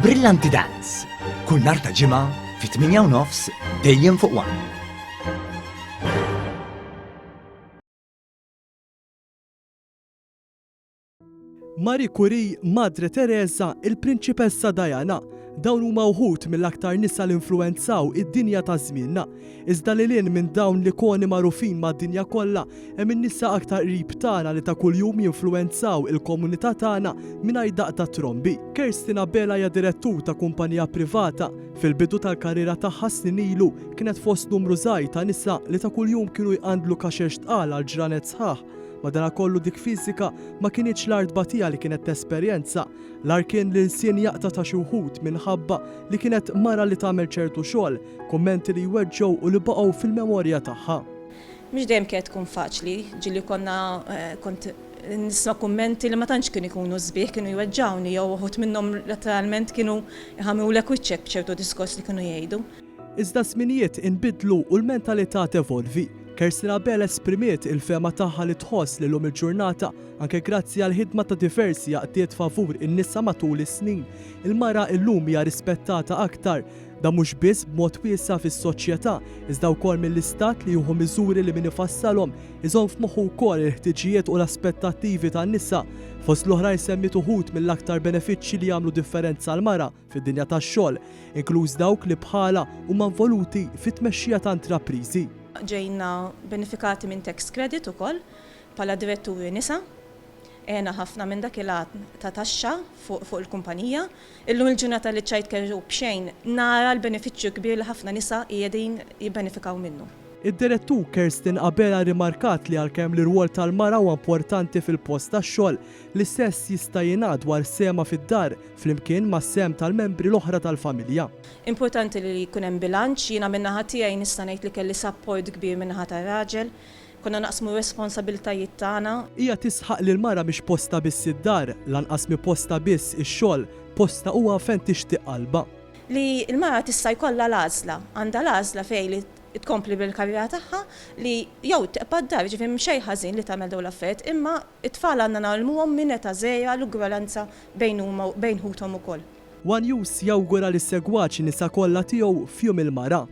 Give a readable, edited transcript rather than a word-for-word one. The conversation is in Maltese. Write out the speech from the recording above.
Brillanti Dance. Kull nhar ta' ġimgħa fit-8:30 dejjem fuq One. Marie Curie, Madre Teresa, il-Prinċipessa Diana, dawn huma wħud mill-aktar nisa li influwenzaw id-dinja ta' żmienna. Iżda lilin minn dawn l-ikoni magħrufin mad-dinja kollha hemm in-nisa aktar qrib tagħna li ta' kuljum jinfluwenzaw il-komunità tagħna mingħajr daqq ta' trombi. Kerstin Abela hija direttur ta' kumpanija privata. Fil-bidu tal-karriera tagħha snin ilu kienet fost numru żgħir ta' nisa li ta' kuljum kienu jqandlu kaxex tqal għal ġranet sħaħ. Madanakollu dik fiżika ma kienx l-art batija li kienet tesperjenza. L-ar kien li l-sien jaqta ta' xi wħud minħabba li kienet mara li tagħmel ċertu xogħol, kummenti li jweġġgħu u li baqgħu fil-memorja tagħha. Mhux dejjem kienet tkun faċli, ġieli kont nisma' kummenti li ma tantx kienu jkunu sbieħ, kienu jweġġawni jew uħud minnhom letteralment kienu jħamewlek wiċċek b'ċertu diskors li kienu jgħidu. Iżda żminijiet inbidlu u l-mentalità tevolvi. Kerstin Abela esprimiet il-fema tagħha li tħoss lilhom il-ġurnata anke grazzi għal ħidma ta' diversi jaqdiet favur in-nisa matul is-snin. Il-mara llum hija rispettata aktar, da mhux biss b'mod wiesa' fis-soċjetà, iżda wkoll mill-istat li jieħu miżuri li min ifassalhom iżomm f'moħħu wkoll il-ħtiġijiet u l-aspettattivi tan-nisa. Fost l-oħrajn semmit uħud mill-aktar benefiċċji li jagħmlu differenza l-mara fid-dinja tax-xogħol, inkluż dawk li bħala huma involuti fit-tmexxija ta' intrapriżi. Ġejna benefikati minn tax credit ukoll bħala diretturi nisa. Għena ħafna minn dak il-għat ta' taxxa fuq il-kumpanija. Illum il-ġurnata li ċajt kerru bxejn nara l-benefiċċju kbir li ħafna nisa qiegħdin jibbenefikaw minnu. Id-direttur Kerstin Abela rimarkat li għalkemm l-irwol tal-mara huwa importanti fil-post tax-xogħol, l-istess jista' jingħad dwar sema fid-dar flimkien mas-sem tal-membri l-oħra tal-familja. Importanti li jkun hemm bilanċ, jiena min-naħa tiegħi nista' ngħid li kelli support kbir min-naħa tar-raġel, konna naqsmu responsabiltajiet tagħna. Hija tisħaq li l-mara mhix posta biss id-dar, lanqas mi posta biss ix-xogħol, posta huwa fejn tixtieq qalba. Li l-mara tista' jkollha l-għażla, għandha l-għażla fejn li tkompli bil-karriera tagħha li jew teqbad dar, ġifieri xejn ħażin li tagħmel dawn l-affarijiet, imma it-tfal għandna nagħlmuhom minn età żgħira l-ugwalanza bejn ħuthom ukoll. One News jawgura lis segwaċi nisa kollha tiegħu f'jum il-mara.